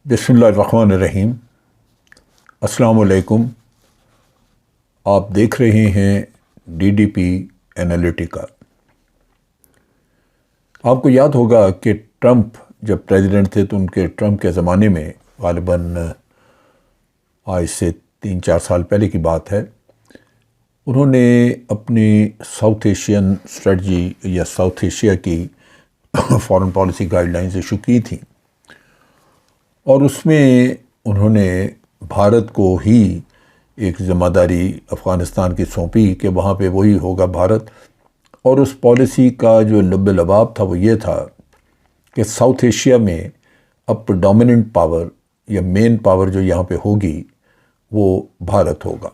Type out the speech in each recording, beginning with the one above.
بسم اللہ الرحمن الرحیم۔ السلام علیکم۔ آپ دیکھ رہے ہیں ڈی ڈی پی انالیٹیکا۔ آپ کو یاد ہوگا کہ ٹرمپ جب پریزیڈنٹ تھے تو ٹرمپ کے زمانے میں غالباً آج سے 3-4 سال پہلے کی بات ہے، انہوں نے اپنی ساؤتھ ایشین اسٹریٹجی یا ساؤتھ ایشیا کی foreign policy guide lines issue کی تھیں، اور اس میں انہوں نے بھارت کو ہی ایک ذمہ داری افغانستان کی سونپی کہ وہاں پہ وہی ہوگا بھارت۔ اور اس پالیسی کا جو لب لباب تھا وہ یہ تھا کہ ساؤتھ ایشیا میں اب ڈومیننٹ پاور یا مین پاور جو یہاں پہ ہوگی وہ بھارت ہوگا،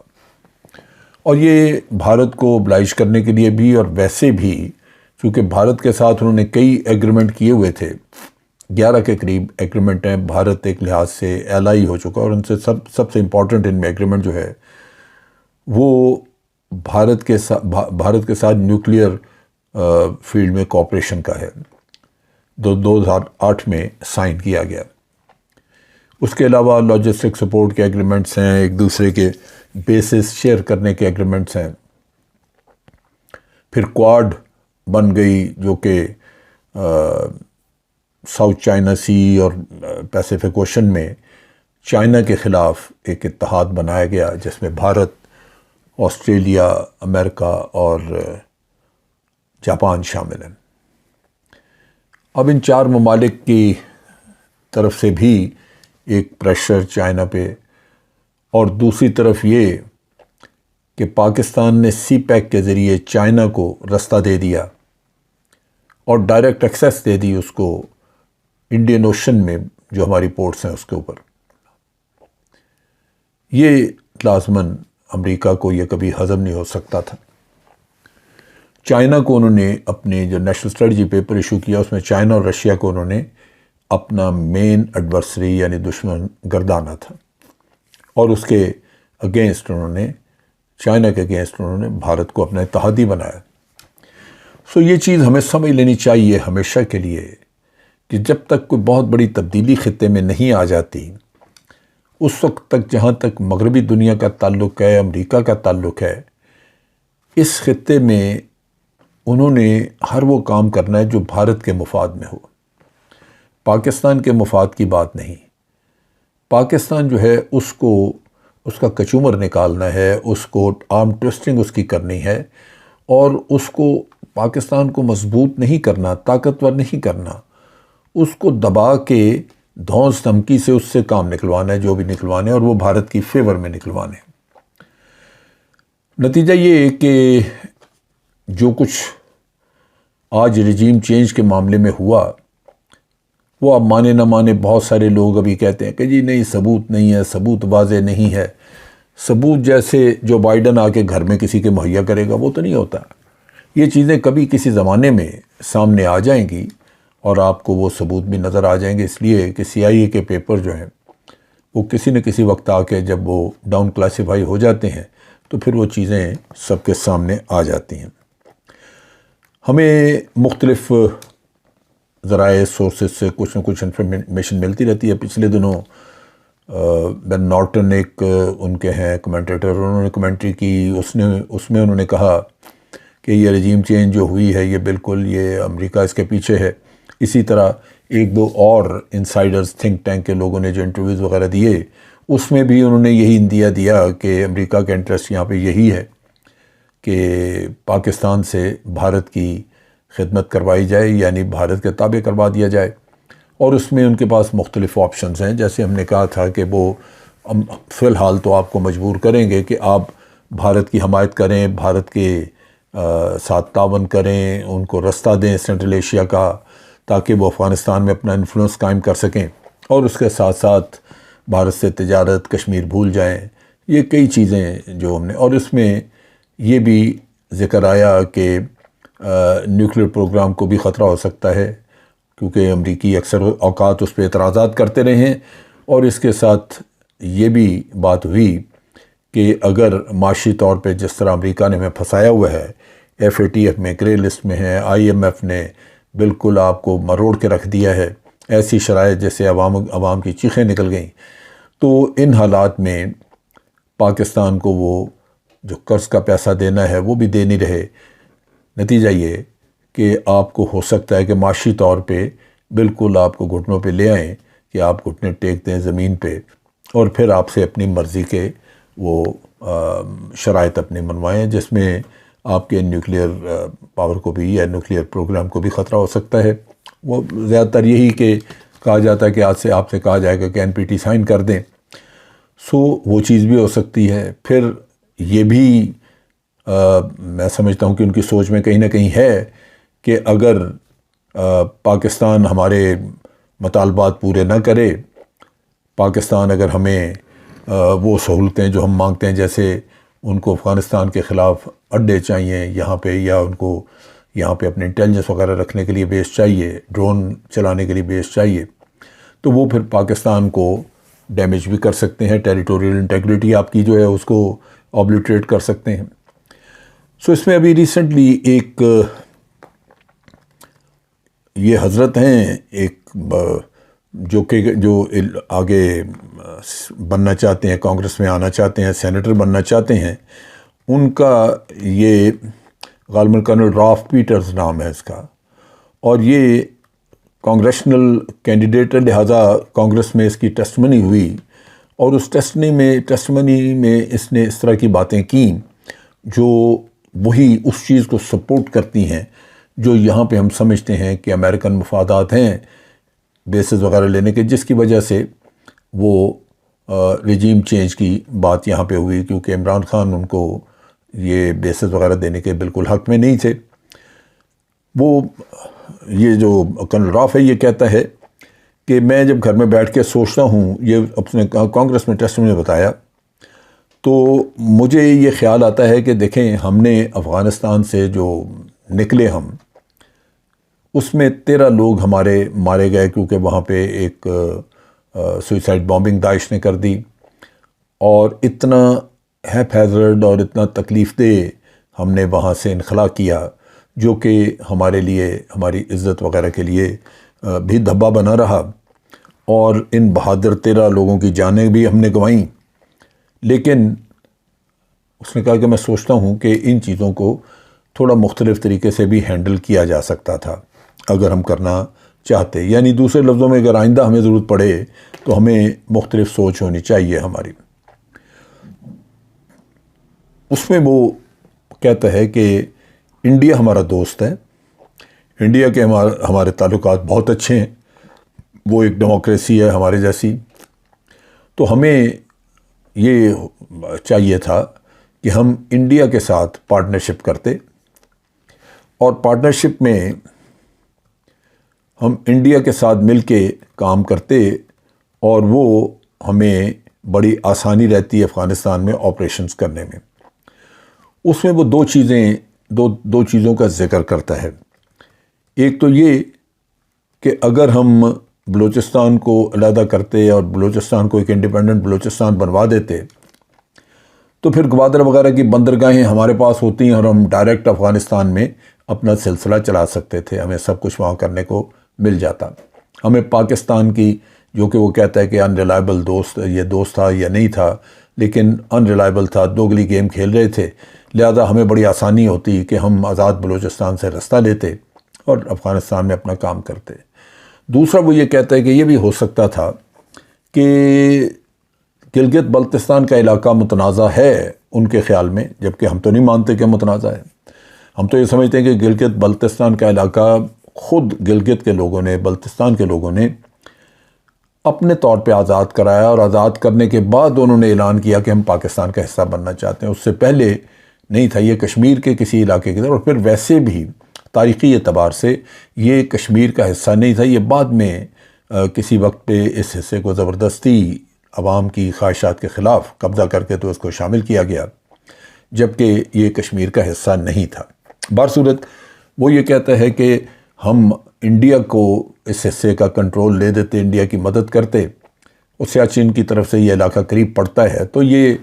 اور یہ بھارت کو oblige کرنے کے لیے بھی، اور ویسے بھی چونکہ بھارت کے ساتھ انہوں نے کئی ایگریمنٹ کیے ہوئے تھے، 11 کے قریب ایگریمنٹ ہیں۔ بھارت ایک لحاظ سے ایلائی ہو چکا، اور ان سے سب سے امپورٹنٹ ان میں ایگریمنٹ جو ہے وہ بھارت کے ساتھ نیوکلیئر فیلڈ میں کوآپریشن کا ہے، 2008 میں سائن کیا گیا۔ اس کے علاوہ لاجسٹک سپورٹ کے ایگریمنٹس ہیں، ایک دوسرے کے بیسز شیئر کرنے کے ایگریمنٹس ہیں۔ پھر کوآڈ بن گئی جو کہ ساؤتھ چائنا سی اور پیسیفک اوشن میں چائنا کے خلاف ایک اتحاد بنایا گیا، جس میں بھارت، آسٹریلیا، امریکہ اور جاپان شامل ہیں۔ اب ان 4 ممالک کی طرف سے بھی ایک پریشر چائنا پہ، اور دوسری طرف یہ کہ پاکستان نے سی پیک کے ذریعے چائنا کو رستہ دے دیا اور ڈائریکٹ ایکسیس دے دی اس کو انڈین اوشن میں جو ہماری پورٹس ہیں اس کے اوپر۔ یہ لازماً امریکہ کو یہ کبھی ہضم نہیں ہو سکتا تھا۔ چائنا کو انہوں نے اپنے جو نیشنل اسٹریٹجی پیپر ایشو کیا، اس میں چائنا اور رشیا کو انہوں نے اپنا مین ایڈورسری یعنی دشمن گردانا تھا، اور اس کے اگینسٹ انہوں نے چائنا کے اگینسٹ انہوں نے بھارت کو اپنا اتحادی بنایا۔ یہ چیز ہمیں سمجھ لینی چاہیے ہمیشہ کے لیے کہ جب تک کوئی بہت بڑی تبدیلی خطے میں نہیں آ جاتی، اس وقت تک جہاں تک مغربی دنیا کا تعلق ہے، امریکہ کا تعلق ہے، اس خطے میں انہوں نے ہر وہ کام کرنا ہے جو بھارت کے مفاد میں ہو، پاکستان کے مفاد کی بات نہیں۔ پاکستان جو ہے اس کا کچومر نکالنا ہے، اس کو آرم ٹوسٹنگ اس کی کرنی ہے، اور اس کو پاکستان کو مضبوط نہیں کرنا، طاقتور نہیں کرنا، اس کو دبا کے دھونس دھمکی سے اس سے کام نکلوانا ہے جو بھی نکلوانے، اور وہ بھارت کی فیور میں نکلوانے۔ نتیجہ یہ ہے کہ جو کچھ آج رجیم چینج کے معاملے میں ہوا، وہ اب مانے نہ مانے بہت سارے لوگ ابھی کہتے ہیں کہ جی نہیں، ثبوت نہیں ہے، ثبوت واضح نہیں ہے۔ ثبوت جیسے جو بائیڈن آ کے گھر میں کسی کے مہیا کرے گا وہ تو نہیں ہوتا۔ یہ چیزیں کبھی کسی زمانے میں سامنے آ جائیں گی، اور آپ کو وہ ثبوت بھی نظر آ جائیں گے، اس لیے کہ CIA کے پیپر جو ہیں وہ کسی نہ کسی وقت آ کے جب وہ ڈاؤن کلاسیفائی ہو جاتے ہیں تو پھر وہ چیزیں سب کے سامنے آ جاتی ہیں۔ ہمیں مختلف ذرائع سورسز سے کچھ نہ کچھ انفارمیشن ملتی رہتی ہے۔ پچھلے دنوں بین نارٹن ایک ان کے ہیں کمنٹیٹر، انہوں نے کمنٹری کی، اس میں انہوں نے کہا کہ یہ رجیم چینج جو ہوئی ہے یہ بالکل یہ امریکہ اس کے پیچھے ہے۔ اسی طرح 1-2 اور انسائڈرز تھنک ٹینک کے لوگوں نے جو انٹرویوز وغیرہ دیے، اس میں بھی انہوں نے یہی اندیا دیا کہ امریکہ کا انٹرسٹ یہاں پہ یہی ہے کہ پاکستان سے بھارت کی خدمت کروائی جائے، یعنی بھارت کے تابع کروا دیا جائے، اور اس میں ان کے پاس مختلف آپشنز ہیں۔ جیسے ہم نے کہا تھا کہ وہ فی الحال تو آپ کو مجبور کریں گے کہ آپ بھارت کی حمایت کریں، بھارت کے ساتھ تعاون کریں، ان کو رستہ دیں سینٹرل ایشیا کا، تاکہ وہ افغانستان میں اپنا انفلوئنس قائم کر سکیں، اور اس کے ساتھ ساتھ بھارت سے تجارت، کشمیر بھول جائیں۔ یہ کئی چیزیں جو ہم نے، اور اس میں یہ بھی ذکر آیا کہ نیوکلیئر پروگرام کو بھی خطرہ ہو سکتا ہے، کیونکہ امریکی اکثر اوقات اس پہ اعتراضات کرتے رہے ہیں، اور اس کے ساتھ یہ بھی بات ہوئی کہ اگر معاشی طور پہ جس طرح امریکہ نے ہمیں پھنسایا ہوا ہے، FATF میں گرے لسٹ میں ہے، IMF نے بالکل آپ کو مروڑ کے رکھ دیا ہے، ایسی شرائط جیسے عوام کی چیخیں نکل گئیں، تو ان حالات میں پاکستان کو وہ جو قرض کا پیسہ دینا ہے وہ بھی دے نہیں رہے۔ نتیجہ یہ کہ آپ کو ہو سکتا ہے کہ معاشی طور پہ بالکل آپ کو گھٹنوں پہ لے آئیں کہ آپ گھٹنے ٹیک دیں زمین پہ، اور پھر آپ سے اپنی مرضی کے وہ شرائط اپنے منوائیں، جس میں آپ کے نیوکلیئر پاور کو بھی یا نیوکلیئر پروگرام کو بھی خطرہ ہو سکتا ہے۔ وہ زیادہ تر یہی کہ کہا جاتا ہے کہ آج سے آپ سے کہا جائے گا کہ NPT سائن کر دیں، وہ چیز بھی ہو سکتی ہے۔ پھر یہ بھی میں سمجھتا ہوں کہ ان کی سوچ میں کہیں نہ کہیں ہے کہ اگر پاکستان ہمارے مطالبات پورے نہ کرے، پاکستان اگر ہمیں وہ سہولتیں جو ہم مانگتے ہیں، جیسے ان کو افغانستان کے خلاف اڈے چاہیے یہاں پہ، یا ان کو یہاں پہ اپنے انٹیلیجنس وغیرہ رکھنے کے لیے بیس چاہیے، ڈرون چلانے کے لیے بیس چاہیے، تو وہ پھر پاکستان کو ڈیمیج بھی کر سکتے ہیں، ٹیریٹوریل انٹیگریٹی آپ کی جو ہے اس کو اوبلیٹریٹ کر سکتے ہیں۔ اس میں ابھی ریسنٹلی ایک یہ حضرت ہیں، ایک جو آگے بننا چاہتے ہیں، کانگریس میں آنا چاہتے ہیں، سینیٹر بننا چاہتے ہیں، ان کا یہ غالباً کرنل رالف پیٹرز نام ہے اس کا، اور یہ کانگریشنل کینڈیڈیٹ ہے، لہٰذا کانگریس میں اس کی ٹیسٹمنی ہوئی، اور اس ٹیسٹمنی میں اس نے اس طرح کی باتیں کیں جو وہی اس چیز کو سپورٹ کرتی ہیں جو یہاں پہ ہم سمجھتے ہیں کہ امریکن مفادات ہیں بیسز وغیرہ لینے کے، جس کی وجہ سے وہ رجیم چینج کی بات یہاں پہ ہوئی، کیونکہ عمران خان ان کو یہ بیسز وغیرہ دینے کے بالکل حق میں نہیں تھے۔ وہ یہ جو کرنل راف ہے یہ کہتا ہے کہ میں جب گھر میں بیٹھ کے سوچتا ہوں، یہ اپنے کانگریس میں ٹیسٹ میں بتایا، تو مجھے یہ خیال آتا ہے کہ دیکھیں ہم نے افغانستان سے جو نکلے ہم، اس میں 13 لوگ ہمارے مارے گئے، کیونکہ وہاں پہ ایک سوئسائڈ بامبنگ داعش نے کر دی، اور اتنا ہیپ ہیزرڈ اور اتنا تکلیف دہ ہم نے وہاں سے انخلا کیا، جو کہ ہمارے لیے ہماری عزت وغیرہ کے لیے بھی دھبا بنا رہا، اور ان بہادر 13 لوگوں کی جانیں بھی ہم نے گنوائیں۔ لیکن اس نے کہا کہ میں سوچتا ہوں کہ ان چیزوں کو تھوڑا مختلف طریقے سے بھی ہینڈل کیا جا سکتا تھا اگر ہم کرنا چاہتے، یعنی دوسرے لفظوں میں اگر آئندہ ہمیں ضرورت پڑے تو ہمیں مختلف سوچ ہونی چاہیے ہماری۔ اس میں وہ کہتا ہے کہ انڈیا ہمارا دوست ہے، انڈیا کے ہمارے تعلقات بہت اچھے ہیں، وہ ایک ڈیموکریسی ہے ہمارے جیسی، تو ہمیں یہ چاہیے تھا کہ ہم انڈیا کے ساتھ پارٹنرشپ کرتے، اور پارٹنرشپ میں ہم انڈیا کے ساتھ مل کے کام کرتے، اور وہ ہمیں بڑی آسانی رہتی ہے افغانستان میں آپریشنز کرنے میں۔ اس میں وہ دو چیزوں کا ذکر کرتا ہے۔ ایک تو یہ کہ اگر ہم بلوچستان کو علیحدہ کرتے اور بلوچستان کو ایک انڈیپینڈنٹ بلوچستان بنوا دیتے، تو پھر گوادر وغیرہ کی بندرگاہیں ہمارے پاس ہوتی ہیں، اور ہم ڈائریکٹ افغانستان میں اپنا سلسلہ چلا سکتے تھے، ہمیں سب کچھ وہاں کرنے کو مل جاتا۔ ہمیں پاکستان کی، جو کہ وہ کہتا ہے کہ ان ریلائبل دوست، یہ دوست تھا یا نہیں تھا، لیکن ان ریلائبل تھا، دوگلی گیم کھیل رہے تھے، لہذا ہمیں بڑی آسانی ہوتی کہ ہم آزاد بلوچستان سے رستہ لیتے اور افغانستان میں اپنا کام کرتے۔ دوسرا وہ یہ کہتا ہے کہ یہ بھی ہو سکتا تھا کہ گلگت بلتستان کا علاقہ متنازع ہے ان کے خیال میں، جبکہ ہم تو نہیں مانتے کہ متنازع ہے۔ ہم تو یہ سمجھتے ہیں کہ گلگت بلتستان کا علاقہ خود گلگت کے لوگوں نے، بلتستان کے لوگوں نے اپنے طور پہ آزاد کرایا، اور آزاد کرنے کے بعد انہوں نے اعلان کیا کہ ہم پاکستان کا حصہ بننا چاہتے ہیں۔ اس سے پہلے نہیں تھا، یہ کشمیر کے کسی علاقے کی طرف، اور پھر ویسے بھی تاریخی اعتبار سے یہ کشمیر کا حصہ نہیں تھا، یہ بعد میں کسی وقت پہ اس حصے کو زبردستی عوام کی خواہشات کے خلاف قبضہ کر کے تو اس کو شامل کیا گیا، جبکہ یہ کشمیر کا حصہ نہیں تھا۔ بہرصورت وہ یہ کہتا ہے کہ ہم انڈیا کو اس حصے کا کنٹرول لے دیتے، انڈیا کی مدد کرتے، اور سیاچن کی طرف سے یہ علاقہ قریب پڑتا ہے، تو یہ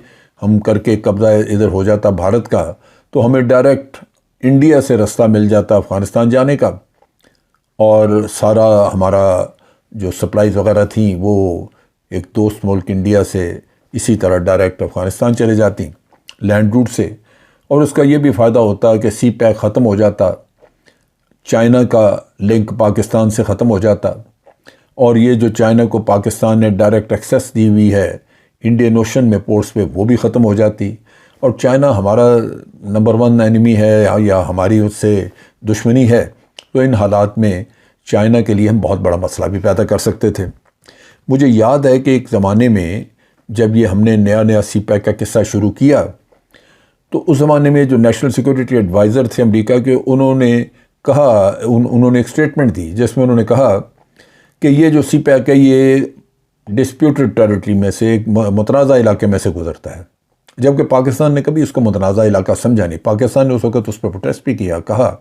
ہم کر کے قبضہ ادھر ہو جاتا بھارت کا، تو ہمیں ڈائریکٹ انڈیا سے رستہ مل جاتا افغانستان جانے کا، اور سارا ہمارا جو سپلائیز وغیرہ تھیں وہ ایک دوست ملک انڈیا سے اسی طرح ڈائریکٹ افغانستان چلے جاتی لینڈ روٹ سے، اور اس کا یہ بھی فائدہ ہوتا کہ سی پیک ختم ہو جاتا، چائنا کا لنک پاکستان سے ختم ہو جاتا، اور یہ جو چائنا کو پاکستان نے ڈائریکٹ ایکسیس دی ہوئی ہے انڈین اوشن میں پورٹس پہ، وہ بھی ختم ہو جاتی، اور چائنا ہمارا نمبر 1 اینیمی ہے یا ہماری اس سے دشمنی ہے، تو ان حالات میں چائنا کے لیے ہم بہت بڑا مسئلہ بھی پیدا کر سکتے تھے۔ مجھے یاد ہے کہ ایک زمانے میں جب یہ ہم نے نیا سی پیک کا قصہ شروع کیا تو اس زمانے میں جو نیشنل سیکورٹی ایڈوائزر تھے امریکہ کے، انہوں نے ایک اسٹیٹمنٹ دی جس میں انہوں نے کہا کہ یہ جو سی پیک ہے یہ ڈسپیوٹڈ ٹیریٹری میں سے ایک متنازع علاقے میں سے گزرتا ہے، جبکہ پاکستان نے کبھی اس کو متنازع علاقہ سمجھا نہیں۔ پاکستان نے اس وقت اس پہ پروٹیسٹ بھی کیا، کہا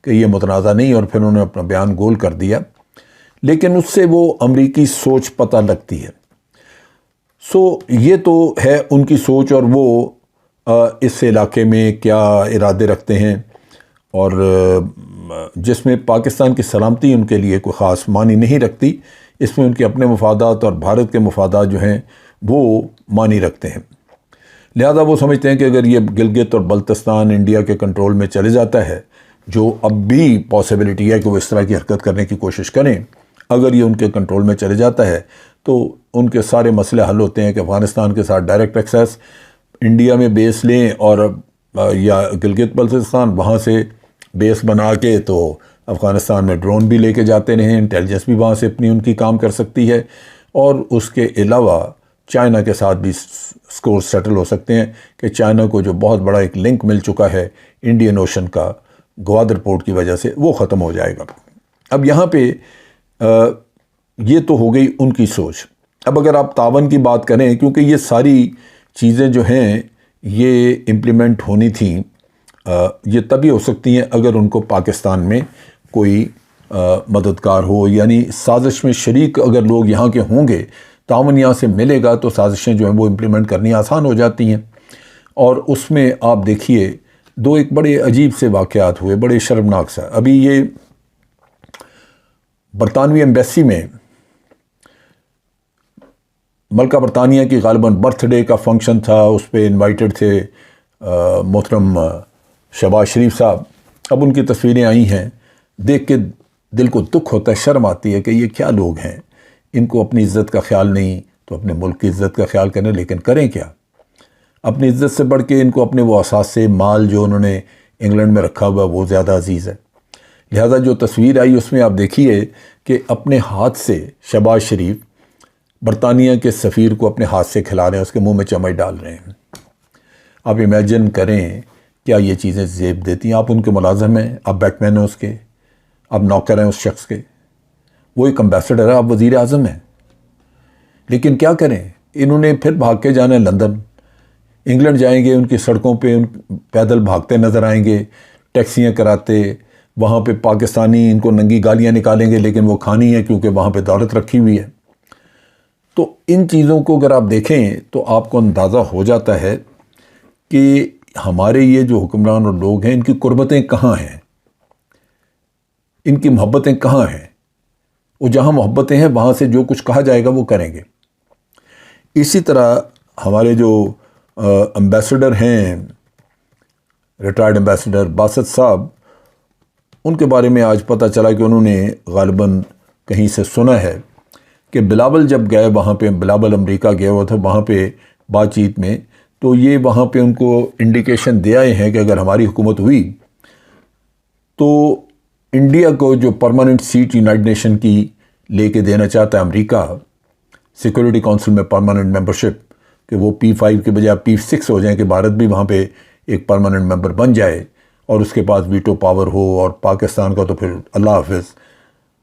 کہ یہ متنازع نہیں، اور پھر انہوں نے اپنا بیان گول کر دیا، لیکن اس سے وہ امریکی سوچ پتہ لگتی ہے۔ یہ تو ہے ان کی سوچ، اور وہ اس علاقے میں کیا ارادے رکھتے ہیں، اور جس میں پاکستان کی سلامتی ان کے لیے کوئی خاص معنی نہیں رکھتی، اس میں ان کے اپنے مفادات اور بھارت کے مفادات جو ہیں وہ معنی رکھتے ہیں۔ لہذا وہ سمجھتے ہیں کہ اگر یہ گلگت اور بلتستان انڈیا کے کنٹرول میں چلے جاتا ہے، جو اب بھی پاسبلٹی ہے کہ وہ اس طرح کی حرکت کرنے کی کوشش کریں، اگر یہ ان کے کنٹرول میں چلے جاتا ہے تو ان کے سارے مسئلے حل ہوتے ہیں کہ افغانستان کے ساتھ ڈائریکٹ ایکسیس، انڈیا میں بیس لیں، اور یا گلگت بلتستان وہاں سے بیس بنا کے تو افغانستان میں ڈرون بھی لے کے جاتے رہیں، انٹیلیجنس بھی وہاں سے اپنی ان کی کام کر سکتی ہے، اور اس کے علاوہ چائنا کے ساتھ بھی سکور سیٹل ہو سکتے ہیں کہ چائنا کو جو بہت بڑا ایک لنک مل چکا ہے انڈین اوشن کا گوادر پورٹ کی وجہ سے، وہ ختم ہو جائے گا۔ اب یہاں پہ یہ تو ہو گئی ان کی سوچ۔ اب اگر آپ تعاون کی بات کریں، کیونکہ یہ ساری چیزیں جو ہیں یہ امپلیمنٹ ہونی تھیں، یہ تبھی ہو سکتی ہیں اگر ان کو پاکستان میں کوئی مددگار ہو، یعنی سازش میں شریک اگر لوگ یہاں کے ہوں گے، تعاون یہاں سے ملے گا تو سازشیں جو ہیں وہ امپلیمنٹ کرنی آسان ہو جاتی ہیں۔ اور اس میں آپ دیکھیے ایک بڑے عجیب سے واقعات ہوئے، بڑے شرمناک سا۔ ابھی یہ برطانوی ایمبیسی میں ملکہ برطانیہ کی غالباً برتھ ڈے کا فنکشن تھا، اس پہ انوائٹڈ تھے محترم شہباز شریف صاحب۔ اب ان کی تصویریں آئی ہیں، دیکھ کے دل کو دکھ ہوتا ہے، شرم آتی ہے کہ یہ کیا لوگ ہیں، ان کو اپنی عزت کا خیال نہیں تو اپنے ملک کی عزت کا خیال کریں، لیکن کریں کیا؟ اپنی عزت سے بڑھ کے ان کو اپنے وہ اثاثے مال جو انہوں نے انگلینڈ میں رکھا ہوا وہ زیادہ عزیز ہے۔ لہذا جو تصویر آئی اس میں آپ دیکھیے کہ اپنے ہاتھ سے شہباز شریف برطانیہ کے سفیر کو اپنے ہاتھ سے کھلا رہے ہیں، اس کے منہ میں چمچ ڈال رہے ہیں۔ آپ امیجن کریں کیا یہ چیزیں زیب دیتی ہیں؟ آپ ان کے ملازم ہیں، آپ بیٹ مین ہیں اس کے، آپ نوکر ہیں اس شخص کے، وہ ایک امبیسڈر ہے، آپ وزیر اعظم ہیں، لیکن کیا کریں؟ انہوں نے پھر بھاگ کے جانا ہے لندن، انگلینڈ جائیں گے، ان کی سڑکوں پہ پیدل بھاگتے نظر آئیں گے، ٹیکسیاں کراتے، وہاں پہ پاکستانی ان کو ننگی گالیاں نکالیں گے، لیکن وہ کھانی ہے کیونکہ وہاں پہ دولت رکھی ہوئی ہے۔ تو ان چیزوں کو اگر آپ دیکھیں تو آپ کو اندازہ ہو جاتا ہے کہ ہمارے یہ جو حکمران اور لوگ ہیں ان کی قربتیں کہاں ہیں، ان کی محبتیں کہاں ہیں؟ وہ جہاں محبتیں ہیں وہاں سے جو کچھ کہا جائے گا وہ کریں گے۔ اسی طرح ہمارے جو امبیسڈر ہیں، ریٹائرڈ امبیسڈر باسط صاحب، ان کے بارے میں آج پتہ چلا کہ انہوں نے غالباً کہیں سے سنا ہے کہ بلاول جب گئے وہاں پہ، بلاول امریکہ گیا ہوا تھا، وہاں پہ بات چیت میں تو یہ وہاں پہ ان کو انڈیکیشن دے آئے ہیں کہ اگر ہماری حکومت ہوئی تو انڈیا کو جو پرماننٹ سیٹ یونائٹڈ نیشن کی لے کے دینا چاہتا ہے امریکہ، سیکورٹی کونسل میں پرماننٹ ممبرشپ، کہ وہ P5 کے بجائے P6 ہو جائیں، کہ بھارت بھی وہاں پہ ایک پرماننٹ ممبر بن جائے اور اس کے پاس ویٹو پاور ہو، اور پاکستان کا تو پھر اللہ حافظ۔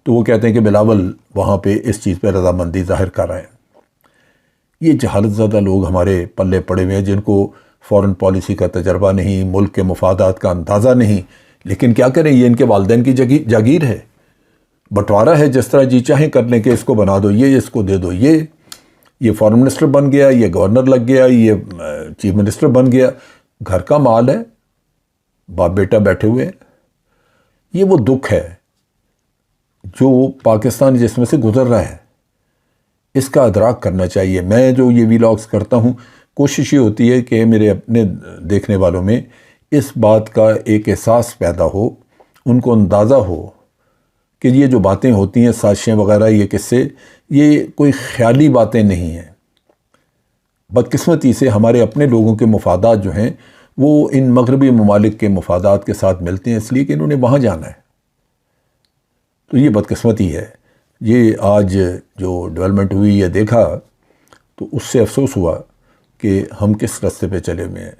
تو وہ کہتے ہیں کہ بلاول وہاں پہ اس چیز پہ رضامندی ظاہر کر رہے ہیں۔ یہ جہالت زدہ لوگ ہمارے پلے پڑے ہوئے ہیں، جن کو فورن پالیسی کا تجربہ نہیں، ملک کے مفادات کا اندازہ نہیں، لیکن کیا کریں، یہ ان کے والدین کی جاگیر ہے، بٹوارا ہے، جس طرح جی چاہیں کر لیں کہ اس کو بنا دو، یہ اس کو دے دو، یہ فورن منسٹر بن گیا، یہ گورنر لگ گیا، یہ چیف منسٹر بن گیا، گھر کا مال ہے، باپ بیٹا بیٹھے ہوئے ہیں۔ یہ وہ دکھ ہے جو پاکستان جس میں سے گزر رہا ہے اس کا ادراک کرنا چاہیے۔ میں جو یہ ویلاگز کرتا ہوں، کوشش یہ ہوتی ہے کہ میرے اپنے دیکھنے والوں میں اس بات کا ایک احساس پیدا ہو، ان کو اندازہ ہو کہ یہ جو باتیں ہوتی ہیں، سازشیں وغیرہ، یہ قصے، یہ کوئی خیالی باتیں نہیں ہیں۔ بدقسمتی سے ہمارے اپنے لوگوں کے مفادات جو ہیں وہ ان مغربی ممالک کے مفادات کے ساتھ ملتے ہیں، اس لیے کہ انہوں نے وہاں جانا ہے۔ تو یہ بدقسمتی ہے۔ یہ آج جو ڈیولپمنٹ ہوئی یہ دیکھا تو اس سے افسوس ہوا کہ ہم کس راستے پہ چلے ہوئے ہیں۔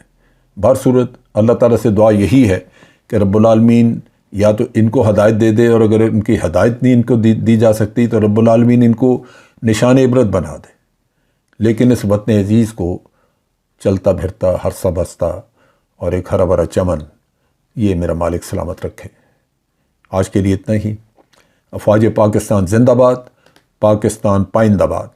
بہر صورت اللہ تعالیٰ سے دعا یہی ہے کہ رب العالمین یا تو ان کو ہدایت دے دے، اور اگر ان کی ہدایت نہیں ان کو دی جا سکتی تو رب العالمین ان کو نشان عبرت بنا دے، لیکن اس وطن عزیز کو چلتا پھرتا، ہرسا بستا اور ایک ہرا بھرا چمن، یہ میرا مالک سلامت رکھے۔ آج کے لیے اتنا ہی۔ افواج پاکستان زندہ باد، پاکستان پائندہ باد۔